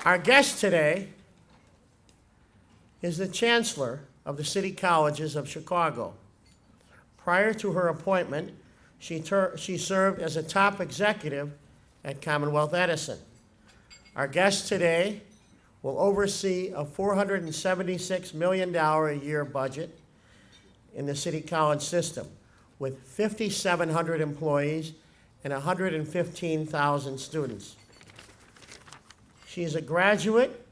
Our guest today is the Chancellor of the City Colleges of Chicago. Prior to her appointment, she served as a top executive at Commonwealth Edison. Our guest today will oversee a $476 million a year budget in the City College system with 5,700 employees and 115,000 students. She is a graduate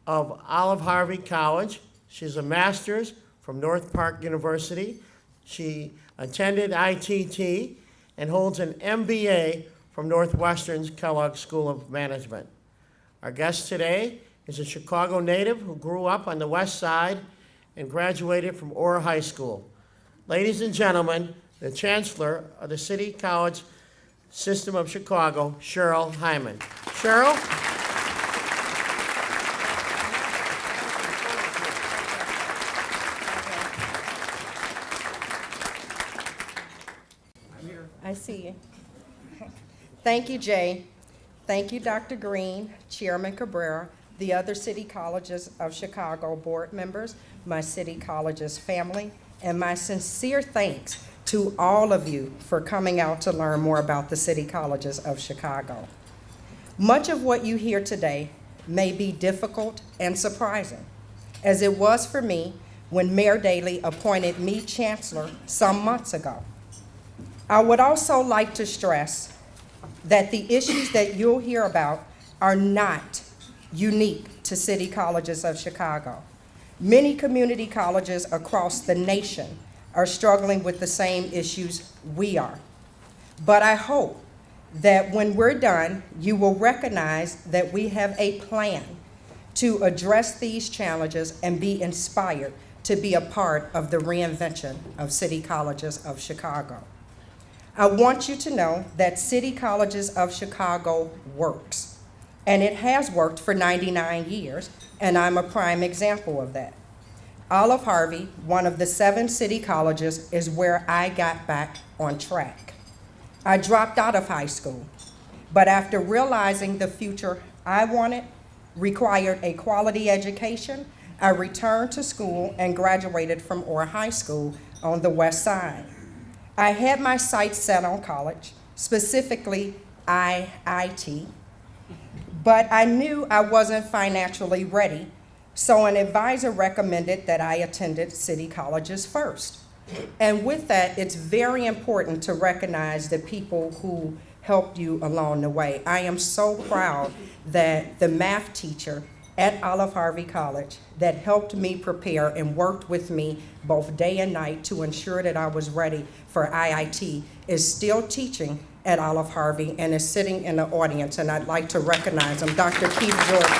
of Olive Harvey College. She's a master's from North Park University. She attended ITT and holds an MBA from Northwestern's Kellogg School of Management. Our guest today is a Chicago native who grew up on the West Side and graduated from Orr High School. Ladies and gentlemen, the Chancellor of the City College System of Chicago, Cheryl Hyman. Cheryl? I see you. Thank you, Jay. Thank you, Dr. Green, Chairman Cabrera, the other City Colleges of Chicago board members, my City Colleges family, and my sincere thanks to all of you for coming out to learn more about the City Colleges of Chicago. Much of what you hear today may be difficult and surprising, as it was for me when Mayor Daley appointed me Chancellor some months ago. I would also like to stress that the issues that you'll hear about are not unique to City Colleges of Chicago. Many community colleges across the nation are struggling with the same issues we are. But I hope that when we're done, you will recognize that we have a plan to address these challenges and be inspired to be a part of the reinvention of City Colleges of Chicago. I want you to know that City Colleges of Chicago works, and it has worked for 99 years, and I'm a prime example of that. Olive Harvey, one of the 7 city colleges, is where I got back on track. I dropped out of high school, but after realizing the future I wanted required a quality education, I returned to school and graduated from Orr High School on the West Side. I had my sights set on college, specifically IIT, but I knew I wasn't financially ready, so an advisor recommended that I attended City Colleges first. And with that, it's very important to recognize the people who helped you along the way. I am so proud that the math teacher at Olive Harvey College that helped me prepare and worked with me both day and night to ensure that I was ready for IIT is still teaching at Olive Harvey and is sitting in the audience, and I'd like to recognize him, Dr. Keith Jordan.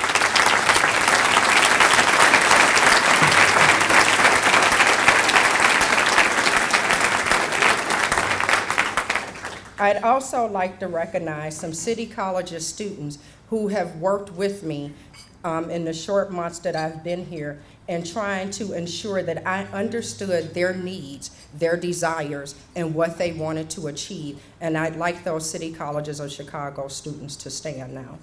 I'd also like to recognize some City Colleges students who have worked with me in the short months that I've been here and trying to ensure that I understood their needs, their desires, and what they wanted to achieve. And I'd like those City Colleges of Chicago students to stand now.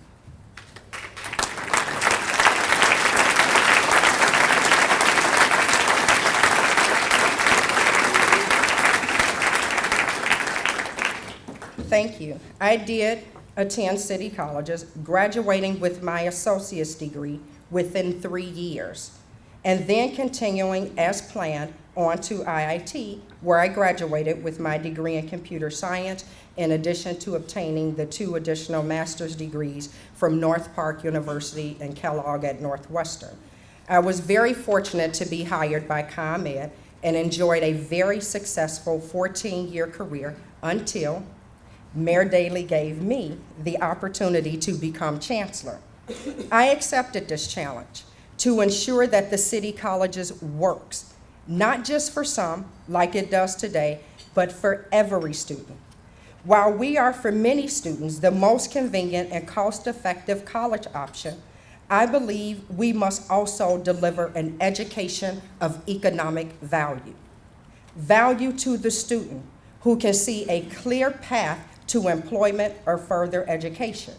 Thank you. I did attend City Colleges, graduating with my associate's degree within 3 years, and then continuing as planned on to IIT, where I graduated with my degree in computer science, in addition to obtaining the 2 additional master's degrees from North Park University and Kellogg at Northwestern. I was very fortunate to be hired by ComEd and enjoyed a very successful 14-year career until Mayor Daley gave me the opportunity to become Chancellor. I accepted this challenge to ensure that the City Colleges works, not just for some, like it does today, but for every student. While we are for many students the most convenient and cost-effective college option, I believe we must also deliver an education of economic value. Value to the student who can see a clear path to employment or further education.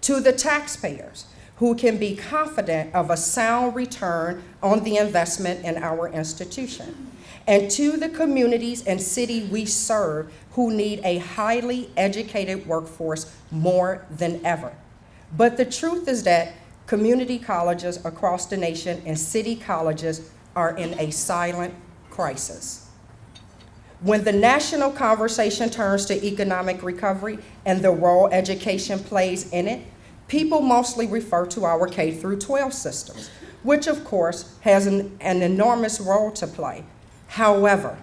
To the taxpayers who can be confident of a sound return on the investment in our institution. And to the communities and city we serve who need a highly educated workforce more than ever. But the truth is that community colleges across the nation and city colleges are in a silent crisis. When the national conversation turns to economic recovery and the role education plays in it, people mostly refer to our K through 12 systems, which of course has an enormous role to play. However,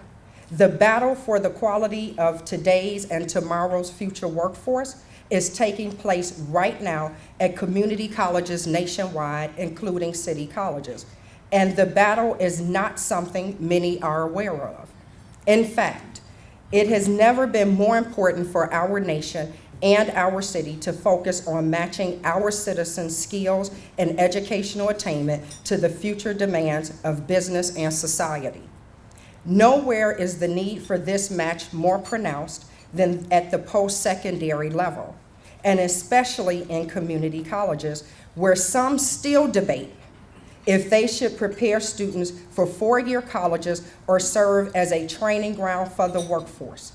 the battle for the quality of today's and tomorrow's future workforce is taking place right now at community colleges nationwide, including city colleges. And the battle is not something many are aware of. In fact, it has never been more important for our nation and our city to focus on matching our citizens' skills and educational attainment to the future demands of business and society. Nowhere is the need for this match more pronounced than at the post-secondary level, and especially in community colleges, where some still debate if they should prepare students for four-year colleges or serve as a training ground for the workforce.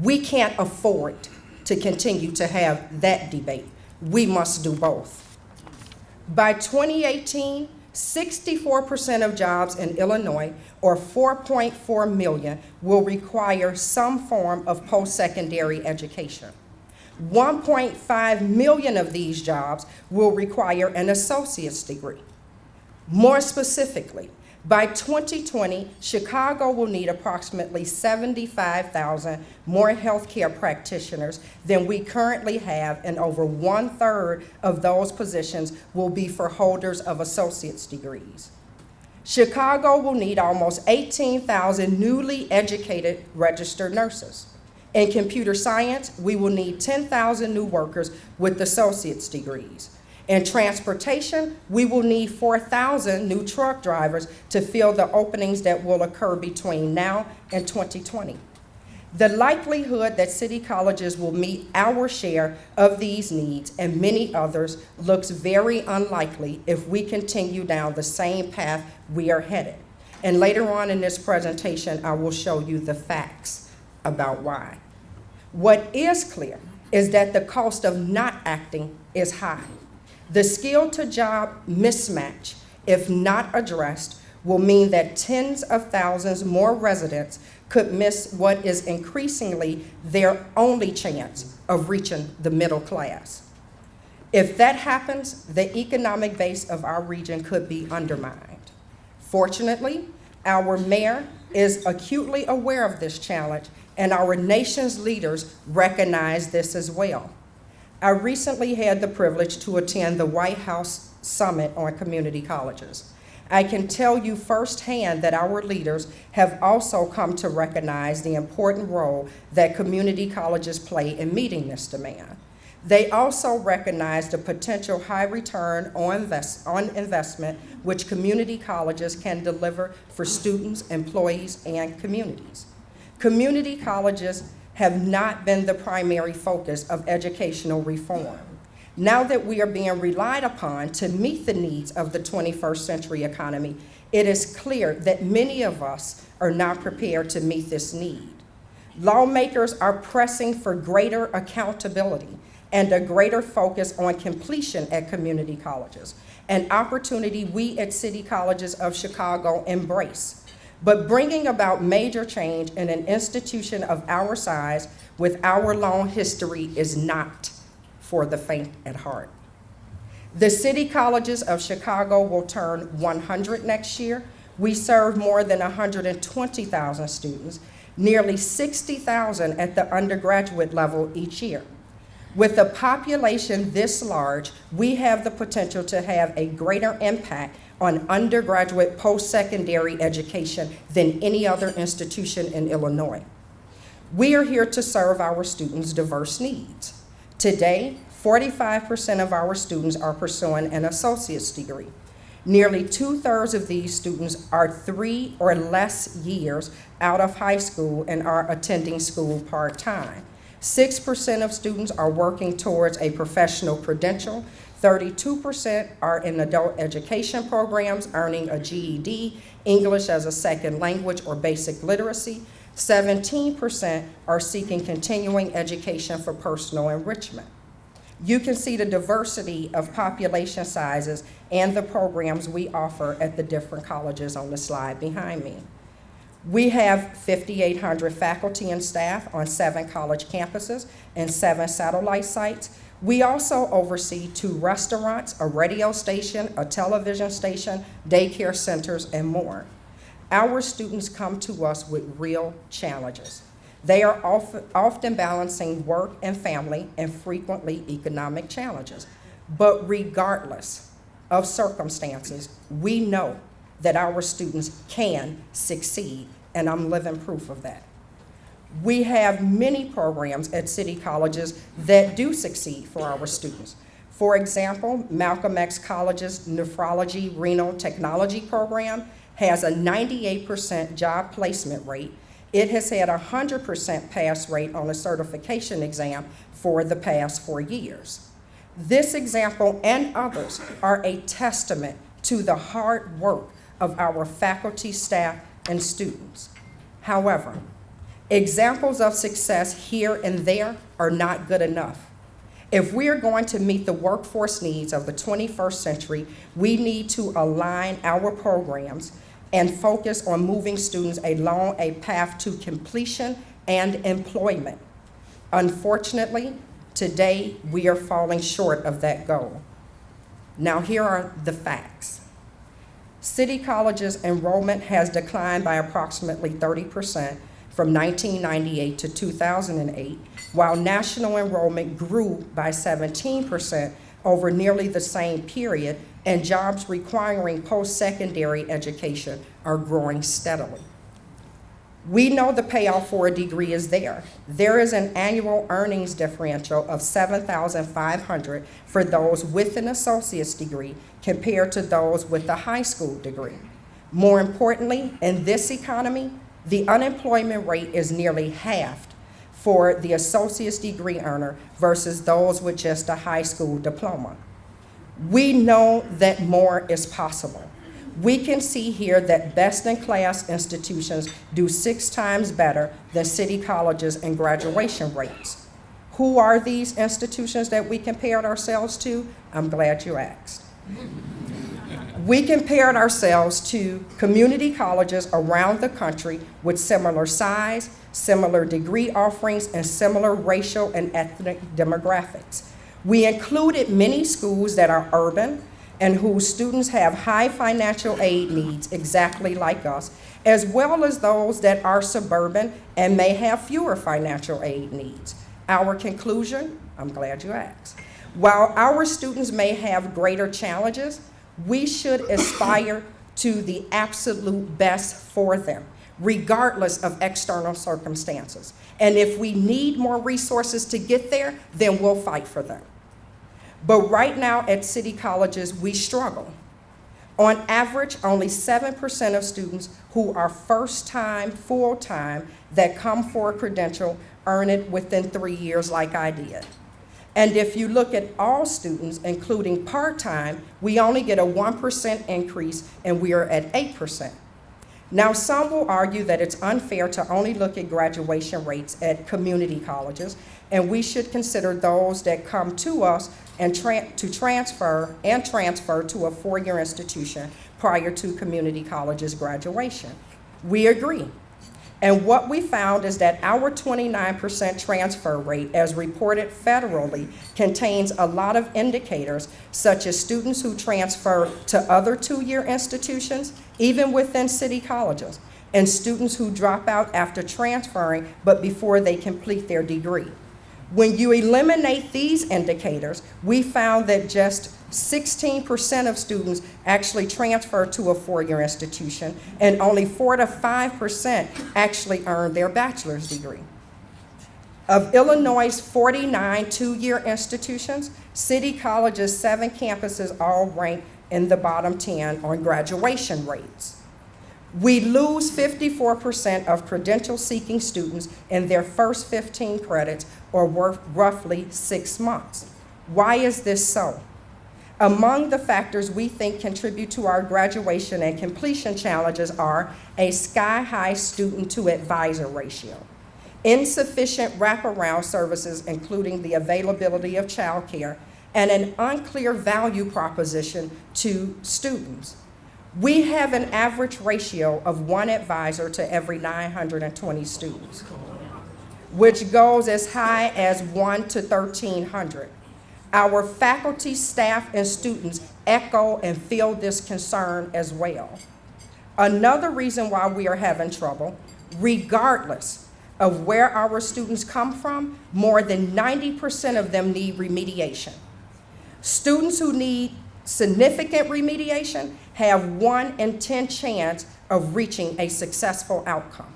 We can't afford to continue to have that debate. We must do both. By 2018, 64% of jobs in Illinois, or 4.4 million, will require some form of post-secondary education. 1.5 million of these jobs will require an associate's degree. More specifically, by 2020, Chicago will need approximately 75,000 more healthcare practitioners than we currently have, and over 1/3 of those positions will be for holders of associate's degrees. Chicago will need almost 18,000 newly educated registered nurses. In computer science, we will need 10,000 new workers with associate's degrees. In transportation, we will need 4,000 new truck drivers to fill the openings that will occur between now and 2020. The likelihood that city colleges will meet our share of these needs and many others looks very unlikely if we continue down the same path we are headed. And later on in this presentation, I will show you the facts about why. What is clear is that the cost of not acting is high. The skill-to-job mismatch, if not addressed, will mean that tens of thousands more residents could miss what is increasingly their only chance of reaching the middle class. If that happens, the economic base of our region could be undermined. Fortunately, our mayor is acutely aware of this challenge, and our nation's leaders recognize this as well. I recently had the privilege to attend the White House Summit on Community Colleges. I can tell you firsthand that our leaders have also come to recognize the important role that community colleges play in meeting this demand. They also recognize the potential high return on investment which community colleges can deliver for students, employees, and communities. Community colleges have not been the primary focus of educational reform. Now that we are being relied upon to meet the needs of the 21st century economy, it is clear that many of us are not prepared to meet this need. Lawmakers are pressing for greater accountability and a greater focus on completion at community colleges, an opportunity we at City Colleges of Chicago embrace. But bringing about major change in an institution of our size with our long history is not for the faint at heart. The City Colleges of Chicago will turn 100 next year. We serve more than 120,000 students, nearly 60,000 at the undergraduate level each year. With a population this large, we have the potential to have a greater impact on undergraduate post-secondary education than any other institution in Illinois. We are here to serve our students' diverse needs. Today, 45% of our students are pursuing an associate's degree. Nearly 2/3 of these students are 3 or less years out of high school and are attending school part-time. 6% of students are working towards a professional credential. 32% are in adult education programs earning a GED, English as a second language or basic literacy. 17% are seeking continuing education for personal enrichment. You can see the diversity of population sizes and the programs we offer at the different colleges on the slide behind me. We have 5,800 faculty and staff on 7 college campuses and 7 satellite sites. We also oversee 2 restaurants, a radio station, a television station, daycare centers, and more. Our students come to us with real challenges. They are often balancing work and family and frequently economic challenges. But regardless of circumstances, we know that our students can succeed, and I'm living proof of that. We have many programs at city colleges that do succeed for our students. For example, Malcolm X College's Nephrology Renal Technology program has a 98% job placement rate. It has had a 100% pass rate on a certification exam for the past 4 years. This example and others are a testament to the hard work of our faculty, staff, and students. However, examples of success here and there are not good enough. If we are going to meet the workforce needs of the 21st century, we need to align our programs and focus on moving students along a path to completion and employment. Unfortunately, today we are falling short of that goal. Now here are the facts. City colleges enrollment has declined by approximately 30% from 1998 to 2008, while national enrollment grew by 17% over nearly the same period, and jobs requiring post-secondary education are growing steadily. We know the payoff for a degree is there. There is an annual earnings differential of $7,500 for those with an associate's degree compared to those with a high school degree. More importantly, in this economy, the unemployment rate is nearly halved for the associate's degree earner versus those with just a high school diploma. We know that more is possible. We can see here that best-in-class institutions do 6 times better than city colleges in graduation rates. Who are these institutions that we compared ourselves to? I'm glad you asked. We compared ourselves to community colleges around the country with similar size, similar degree offerings, and similar racial and ethnic demographics. We included many schools that are urban and whose students have high financial aid needs exactly like us, as well as those that are suburban and may have fewer financial aid needs. Our conclusion, I'm glad you asked. While our students may have greater challenges, we should aspire to the absolute best for them, regardless of external circumstances. And if we need more resources to get there, then we'll fight for them. But right now at city colleges, we struggle. On average, only 7% of students who are first-time, full-time, that come for a credential earn it within 3 years like I did. And if you look at all students, including part-time, we only get a 1% increase, and we are at 8%. Now, some will argue that it's unfair to only look at graduation rates at community colleges, and we should consider those that come to us and transfer to a 4-year institution prior to community college's graduation. We agree. And what we found is that our 29% transfer rate, as reported federally, contains a lot of indicators, such as students who transfer to other 2-year institutions, even within city colleges, and students who drop out after transferring, but before they complete their degree. When you eliminate these indicators, we found that just 16% of students actually transfer to a 4-year institution, and only 4 to 5% actually earn their bachelor's degree. Of Illinois' 49 2-year institutions, City College's 7 campuses all rank in the bottom 10 on graduation rates. We lose 54% of credential-seeking students in their first 15 credits, or roughly 6 months. Why is this so? Among the factors we think contribute to our graduation and completion challenges are a sky-high student-to-advisor ratio, insufficient wraparound services, including the availability of childcare, and an unclear value proposition to students. We have an average ratio of 1 advisor to every 920 students, which goes as high as 1 to 1,300. Our faculty, staff, and students echo and feel this concern as well. Another reason why we are having trouble, regardless of where our students come from, more than 90% of them need remediation. Students who need significant remediation have 1 in 10 chance of reaching a successful outcome.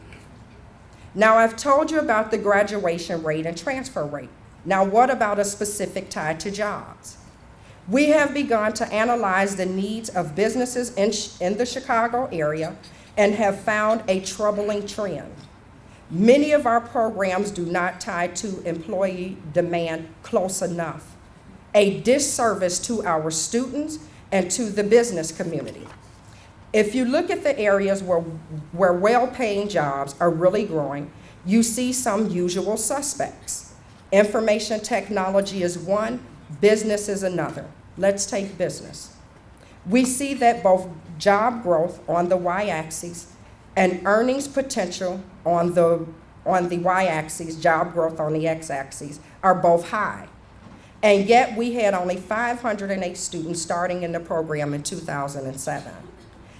Now, I've told you about the graduation rate and transfer rate. Now, what about a specific tied to jobs? We have begun to analyze the needs of businesses in the Chicago area and have found a troubling trend. Many of our programs do not tie to employee demand close enough, a disservice to our students and to the business community. If you look at the areas where well-paying jobs are really growing, you see some usual suspects. Information technology is one, business is another. Let's take business. We see that both job growth on the y-axis and earnings potential on the y-axis, job growth on the x-axis, are both high. And yet we had only 508 students starting in the program in 2007.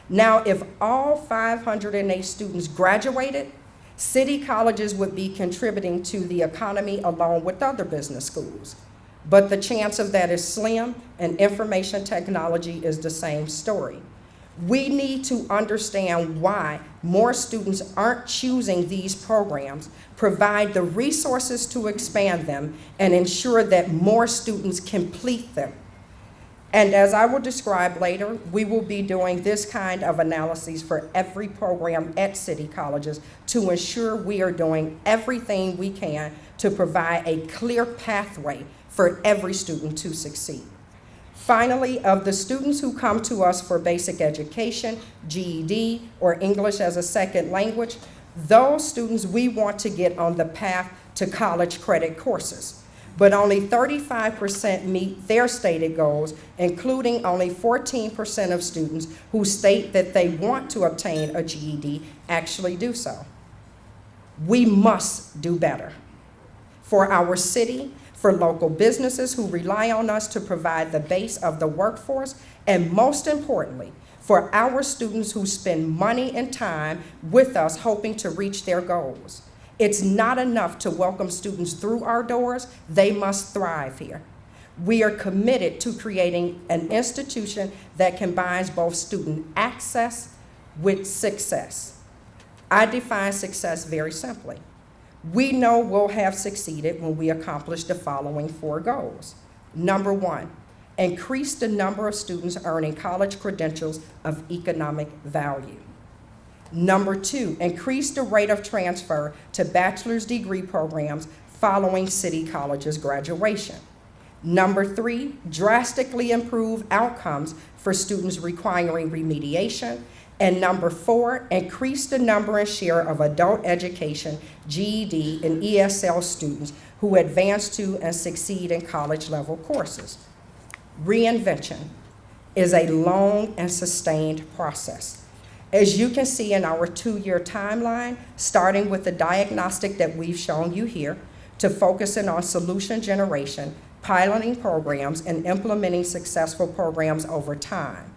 Now, if all 508 students graduated, city colleges would be contributing to the economy along with other business schools. But the chance of that is slim, and information technology is the same story. We need to understand why more students aren't choosing these programs, provide the resources to expand them, and ensure that more students complete them. And as I will describe later, we will be doing this kind of analysis for every program at city colleges to ensure we are doing everything we can to provide a clear pathway for every student to succeed. Finally, of the students who come to us for basic education, GED, or English as a second language, those students we want to get on the path to college credit courses. But only 35% meet their stated goals, including only 14% of students who state that they want to obtain a GED actually do so. We must do better for our city, for local businesses who rely on us to provide the base of the workforce, and most importantly, for our students who spend money and time with us hoping to reach their goals. It's not enough to welcome students through our doors, they must thrive here. We are committed to creating an institution that combines both student access with success. I define success very simply. We know we'll have succeeded when we accomplish the following 4 goals. Number 1, increase the number of students earning college credentials of economic value. Number 2, increase the rate of transfer to bachelor's degree programs following city colleges graduation. Number 3, drastically improve outcomes for students requiring remediation. And number 4, increase the number and share of adult education, GED, and ESL students who advance to and succeed in college level courses. Reinvention is a long and sustained process. As you can see in our 2-year timeline, starting with the diagnostic that we've shown you here, to focusing on solution generation, piloting programs, and implementing successful programs over time.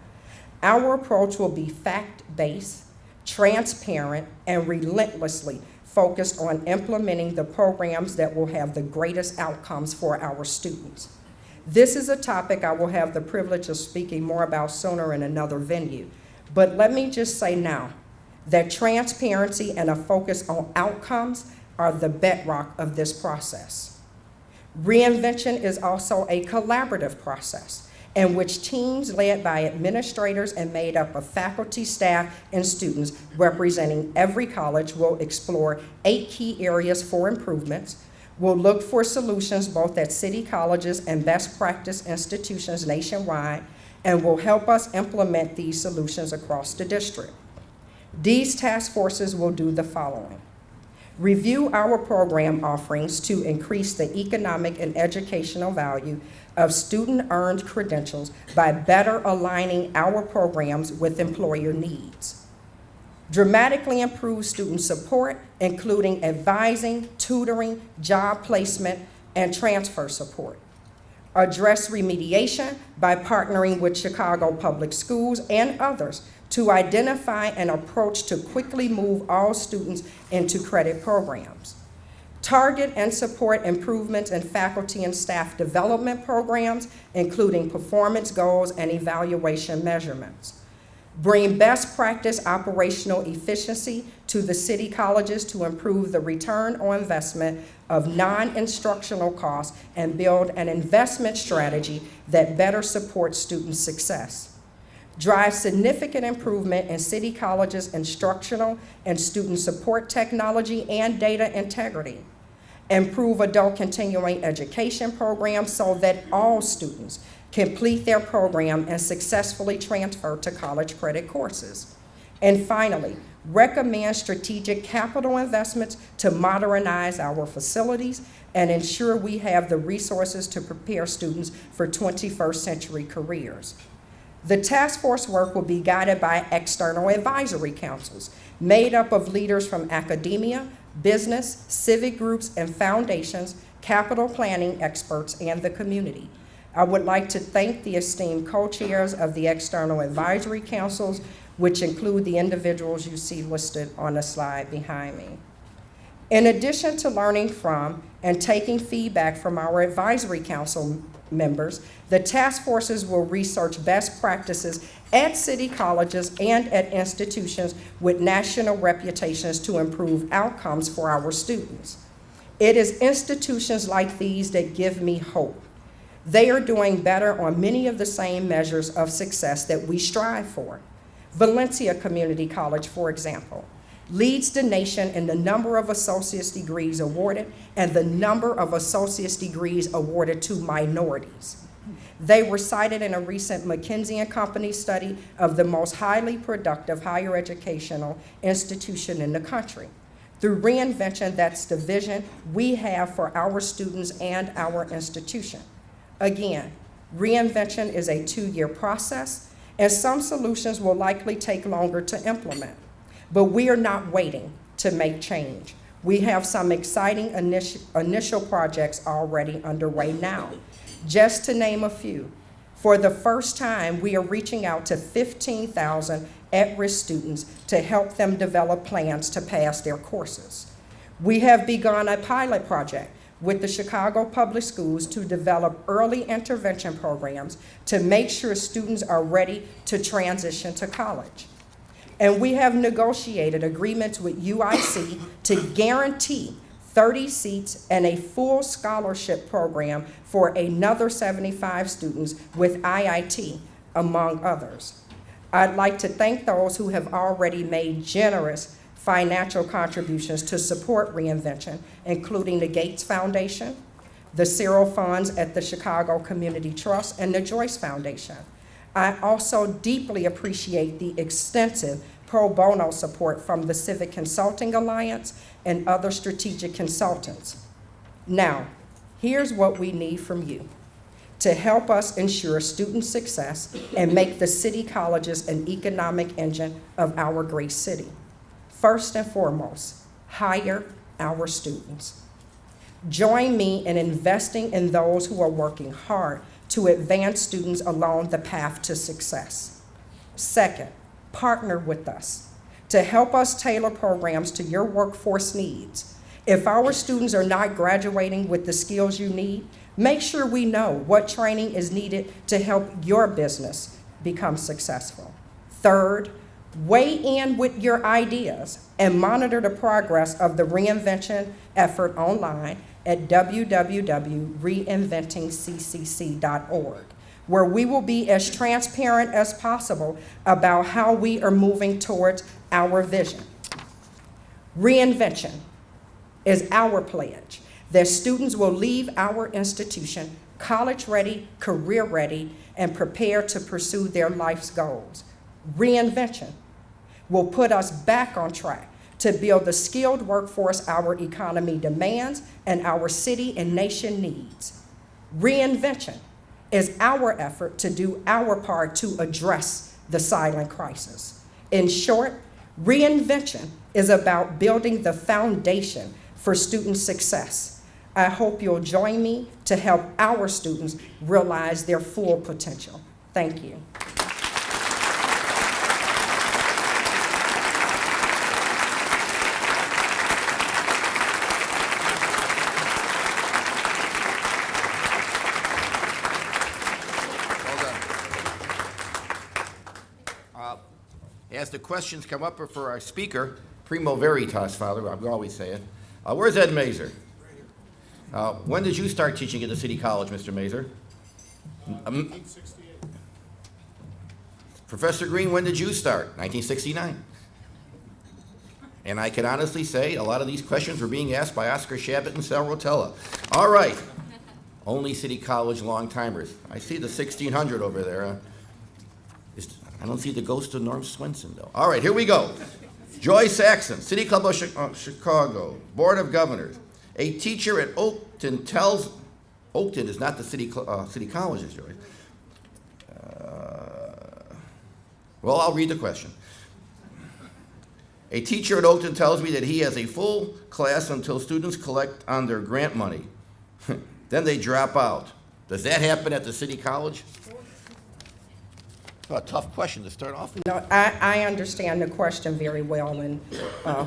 Our approach will be fact-based, transparent, and relentlessly focused on implementing the programs that will have the greatest outcomes for our students. This is a topic I will have the privilege of speaking more about sooner in another venue. But let me just say now that transparency and a focus on outcomes are the bedrock of this process. Reinvention is also a collaborative process in which teams led by administrators and made up of faculty, staff, and students representing every college will explore 8 key areas for improvements, will look for solutions both at city colleges and best practice institutions nationwide and will help us implement these solutions across the district. These task forces will do the following: review our program offerings to increase the economic and educational value of student-earned credentials by better aligning our programs with employer needs. Dramatically improve student support, including advising, tutoring, job placement, and transfer support. Address remediation by partnering with Chicago Public Schools and others to identify an approach to quickly move all students into credit programs. Target and support improvements in faculty and staff development programs, including performance goals and evaluation measurements. Bring best practice operational efficiency to the city colleges to improve the return on investment of non-instructional costs and build an investment strategy that better supports student success. Drive significant improvement in city colleges' instructional and student support technology and data integrity. Improve adult continuing education programs so that all students complete their program and successfully transfer to college credit courses. And finally, recommend strategic capital investments to modernize our facilities and ensure we have the resources to prepare students for 21st century careers. The task force work will be guided by external advisory councils made up of leaders from academia, business, civic groups, and foundations, capital planning experts, and the community. I would like to thank the esteemed co-chairs of the external advisory councils, which include the individuals you see listed on the slide behind me. In addition to learning from and taking feedback from our advisory council members, the task forces will research best practices at city colleges and at institutions with national reputations to improve outcomes for our students. It is institutions like these that give me hope. They are doing better on many of the same measures of success that we strive for. Valencia Community College, for example, leads the nation in the number of associate's degrees awarded and the number of associate's degrees awarded to minorities. They were cited in a recent McKinsey & Company study of the most highly productive higher educational institution in the country. Through reinvention, that's the vision we have for our students and our institution. Again, reinvention is a 2-year process, and some solutions will likely take longer to implement. But we are not waiting to make change. We have some exciting initial projects already underway now. Just to name a few, for the first time, we are reaching out to 15,000 at-risk students to help them develop plans to pass their courses. We have begun a pilot project with the Chicago Public Schools to develop early intervention programs to make sure students are ready to transition to college. And we have negotiated agreements with UIC to guarantee 30 seats and a full scholarship program for another 75 students with IIT, among others. I'd like to thank those who have already made generous financial contributions to support reinvention, including the Gates Foundation, the Cheryl Funds at the Chicago Community Trust, and the Joyce Foundation. I also deeply appreciate the extensive pro bono support from the Civic Consulting Alliance and other strategic consultants. Now, here's what we need from you to help us ensure student success and make the city colleges an economic engine of our great city. First and foremost, hire our students. Join me in investing in those who are working hard to advance students along the path to success. Second, partner with us to help us tailor programs to your workforce needs. If our students are not graduating with the skills you need, make sure we know what training is needed to help your business become successful. Third, weigh in with your ideas and monitor the progress of the reinvention effort online at www.reinventingccc.org, where we will be as transparent as possible about how we are moving towards our vision. Reinvention is our pledge that students will leave our institution college-ready, career-ready, and prepared to pursue their life's goals. Reinvention will put us back on track to build the skilled workforce our economy demands and our city and nation needs. Reinvention is our effort to do our part to address the silent crisis. In short, reinvention is about building the foundation for student success. I hope you'll join me to help our students realize their full potential. Thank you. As the questions come up for our speaker, Primo Veritas, Father, I always say it. Where's Ed Mazer? When did you start teaching at the City College, Mr. Mazer? 1968. Professor Green, when did you start? 1969. And I can honestly say a lot of these questions were being asked by Oscar Shabbat and Sal Rotella. All right. Only City College long-timers. I see the 1600 over there. I don't see the ghost of Norm Swenson, though. All right, here we go. Joy Saxon, City Club of Chicago, Board of Governors. A teacher at Oakton tells, Oakton is not the city college, is Joy. Well, I'll read the question. A teacher at Oakton tells me that he has a full class until students collect on their grant money. Then they drop out. Does that happen at the City College? A tough question to start off with. No, I understand the question very well, and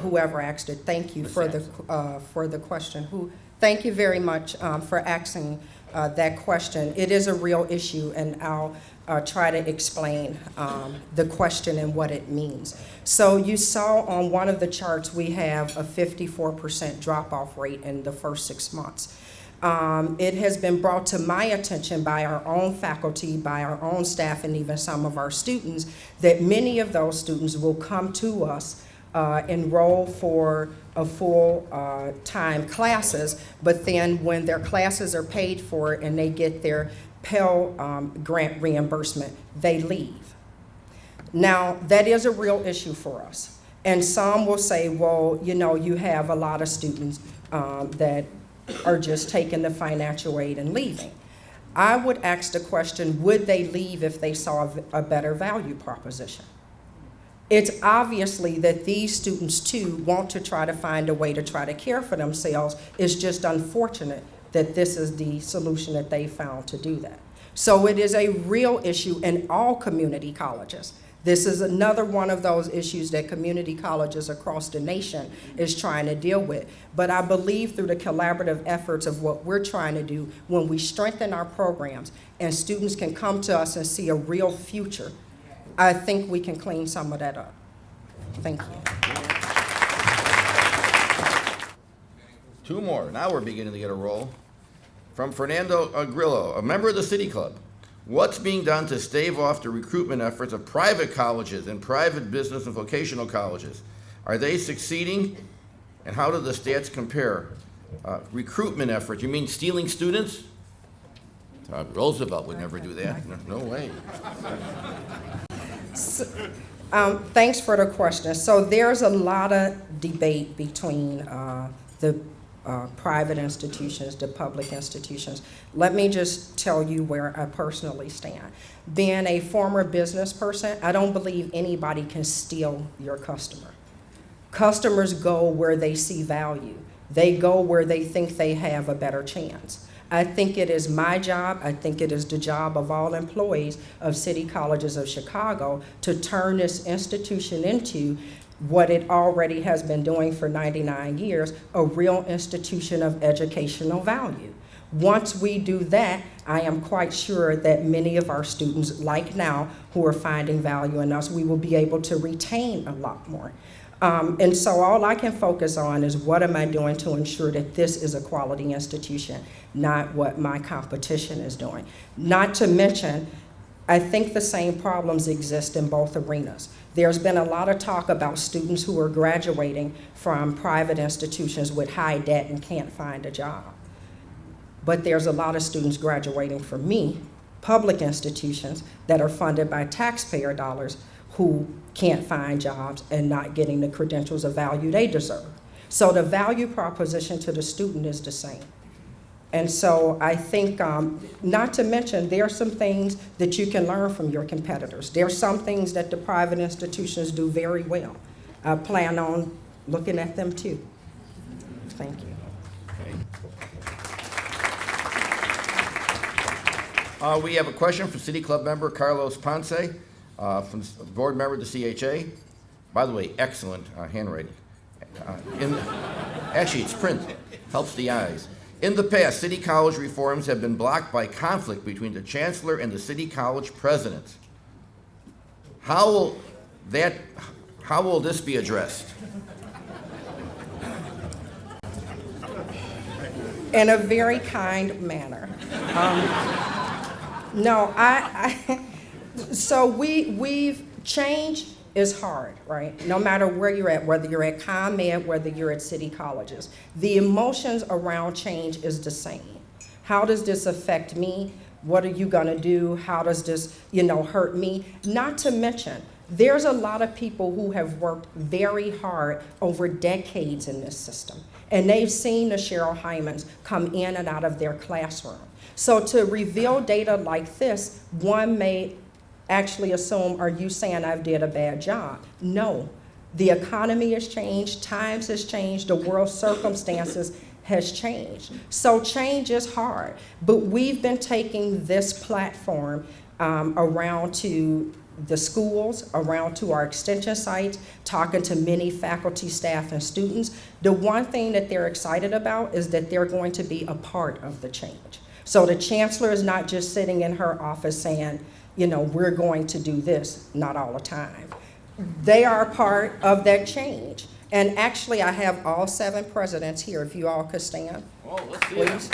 whoever asked it, thank you for the question. Thank you very much for asking that question. It is a real issue, and I'll try to explain the question and what it means. So you saw on one of the charts we have a 54% drop-off rate in the first 6 months. It has been brought to my attention by our own faculty, by our own staff, and even some of our students, that many of those students will come to us, enroll for a full-time classes, but then when their classes are paid for and they get their Pell grant reimbursement, they leave. Now, that is a real issue for us. And some will say, well, you know, you have a lot of students that are just taking the financial aid and leaving. I would ask the question, would they leave if they saw a better value proposition? It's obviously that these students too want to try to find a way to try to care for themselves. It's just unfortunate that this is the solution that they found to do that. So it is a real issue in all community colleges. This is another one of those issues that community colleges across the nation is trying to deal with. But I believe through the collaborative efforts of what we're trying to do, when we strengthen our programs and students can come to us and see a real future, I think we can clean some of that up. Thank you. 2 more. Now we're beginning to get a roll. From Fernando Grillo, a member of the City Club. What's being done to stave off the recruitment efforts of private colleges and private business and vocational colleges? Are they succeeding? And how do the stats compare? Recruitment efforts, you mean stealing students? Roosevelt would never do that. No way. Thanks for the question. So there's a lot of debate between the private institutions, the public institutions. Let me just tell you where I personally stand. Being a former business person, I don't believe anybody can steal your customer. Customers go where they see value. They go where they think they have a better chance. I think it is my job, I think it is the job of all employees of City Colleges of Chicago to turn this institution into what it already has been doing for 99 years, a real institution of educational value. Once we do that, I am quite sure that many of our students, like now, who are finding value in us, we will be able to retain a lot more. And so all I can focus on is what am I doing to ensure that this is a quality institution, not what my competition is doing. Not to mention, I think the same problems exist in both arenas. There's been a lot of talk about students who are graduating from private institutions with high debt and can't find a job. But there's a lot of students graduating from public institutions that are funded by taxpayer dollars who can't find jobs and not getting the credentials of value they deserve. So the value proposition to the student is the same. And so I think, not to mention, there are some things that you can learn from your competitors. There are some things that the private institutions do very well. I plan on looking at them too. Thank you. We have a question from City Club member Carlos Ponce, from board member of the CHA. By the way, excellent handwriting. Actually, it's print, helps the eyes. In the past, city college reforms have been blocked by conflict between the chancellor and the city college president. How will this be addressed? In a very kind manner. No, so we've change is hard, right? No matter where you're at, whether you're at ComEd, whether you're at city colleges, the emotions around change is the same. How does this affect me? What are you gonna do? How does this, hurt me? Not to mention, there's a lot of people who have worked very hard over decades in this system, and they've seen the Cheryl Hymans come in and out of their classroom. So to reveal data like this, one may actually assume, are you saying I've did a bad job? No, the economy has changed, times has changed, the world's circumstances has changed. So change is hard, but we've been taking this platform around to the schools, around to our extension sites, talking to many faculty, staff, and students. The one thing that they're excited about is that they're going to be a part of the change. So the chancellor is not just sitting in her office saying, we're going to do this, not all the time. They are a part of that change. And actually, I have all 7 presidents here, if you all could stand. Oh, let's see please.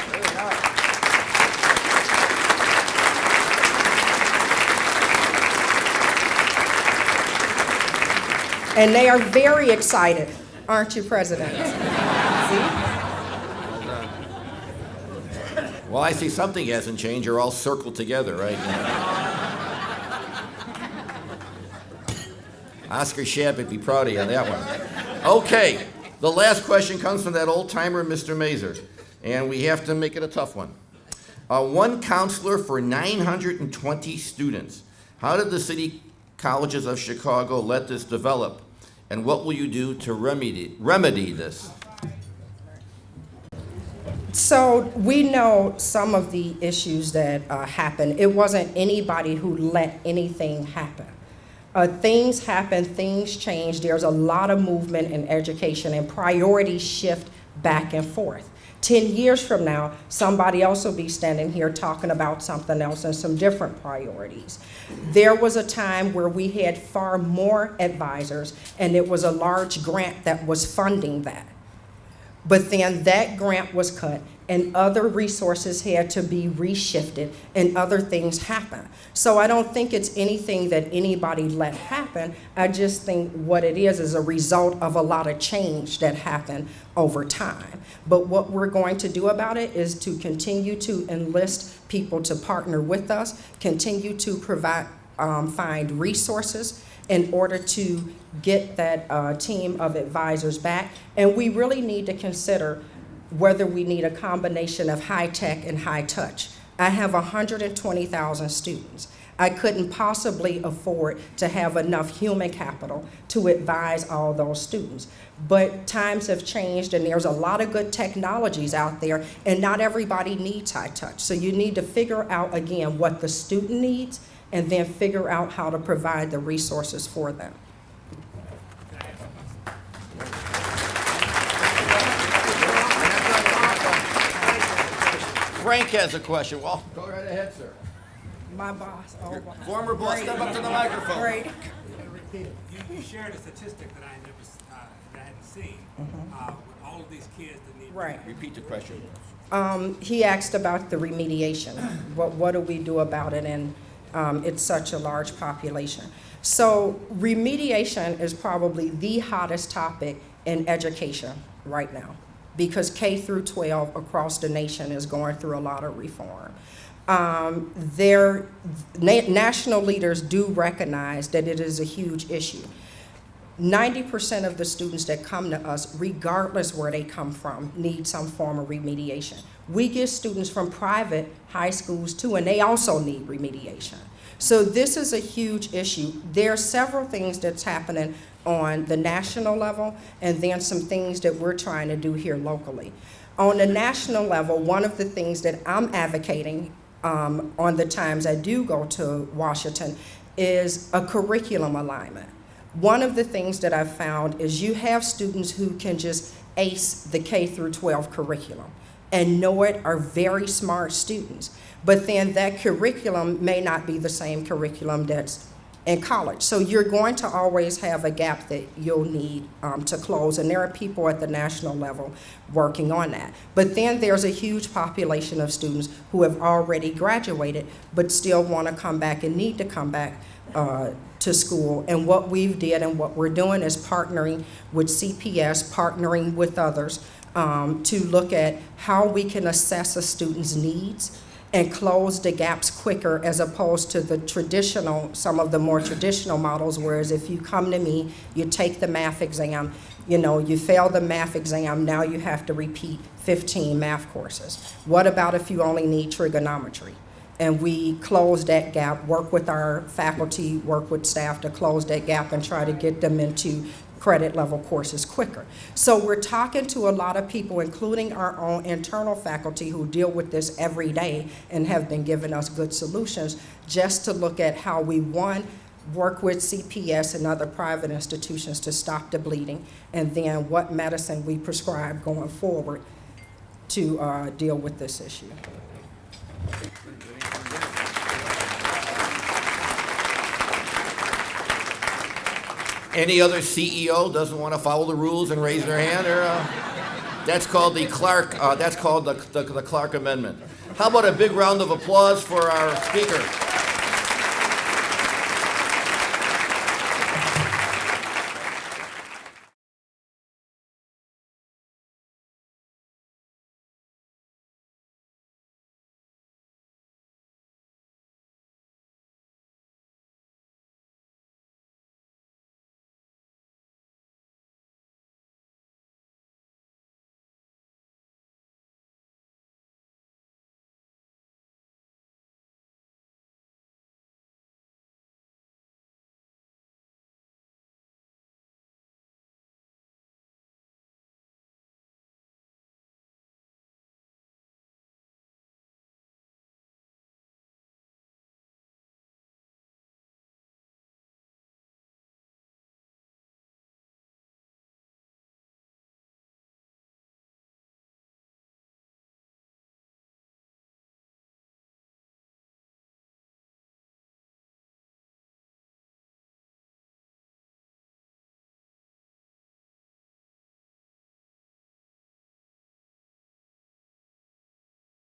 And they are very excited, aren't you, presidents? See? Well, I see something hasn't changed. You're all circled together, right? Oscar Shabb would be proud of you on that one. Okay, the last question comes from that old timer, Mr. Mazer, and we have to make it a tough one. One counselor for 920 students. How did the city colleges of Chicago let this develop, and what will you do to remedy this? So we know some of the issues that happen. It wasn't anybody who let anything happen. Things happen, things change. There's a lot of movement in education, and priorities shift back and forth. 10 years from now, somebody else will be standing here talking about something else and some different priorities. There was a time where we had far more advisors, and it was a large grant that was funding that. But then that grant was cut, and other resources had to be reshifted, and other things happened. So I don't think it's anything that anybody let happen. I just think what it is a result of a lot of change that happened over time. But what we're going to do about it is to continue to enlist people to partner with us, continue to provide, find resources in order to get that team of advisors back. And we really need to consider whether we need a combination of high tech and high touch. I have 120,000 students. I couldn't possibly afford to have enough human capital to advise all those students. But times have changed, and there's a lot of good technologies out there, and not everybody needs high touch. So you need to figure out, again, what the student needs, and then figure out how to provide the resources for them. Frank has a question. Well, go right ahead, sir. My boss. Oh, wow. Former boss, step up to the microphone. Great. You shared a statistic that I hadn't seen with all of these kids that need. Right. Repeat the question. He asked about the remediation. What do we do about it? And It's such a large population. So remediation is probably the hottest topic in education right now, because K through 12 across the nation is going through a lot of reform. National leaders do recognize that it is a huge issue. 90% of the students that come to us, regardless where they come from, need some form of remediation. We get students from private high schools too, and they also need remediation. So this is a huge issue. There are several things that's happening on the national level, and then some things that we're trying to do here locally. On the national level, one of the things that I'm advocating on the times I do go to Washington is a curriculum alignment. One of the things that I've found is you have students who can just ace the K through 12 curriculum and know it, are very smart students. But then that curriculum may not be the same curriculum that's in college. So you're going to always have a gap that you'll need to close. And there are people at the national level working on that. But then there's a huge population of students who have already graduated but still want to come back and need to come back to school. And what we've did and what we're doing is partnering with CPS, partnering with others to look at how we can assess a student's needs and close the gaps quicker, as opposed to the traditional, some of the more traditional models, whereas if you come to me, you take the math exam, you fail the math exam, now you have to repeat 15 math courses. What about if you only need trigonometry? And we close that gap, work with our faculty, work with staff to close that gap and try to get them into credit level courses quicker. So we're talking to a lot of people, including our own internal faculty who deal with this every day and have been giving us good solutions, just to look at how we, one, work with CPS and other private institutions to stop the bleeding, and then what medicine we prescribe going forward to deal with this issue. Any other CEO doesn't want to follow the rules and raise their hand? Or, that's called the Clark. That's called the Clark Amendment. How about a big round of applause for our speaker?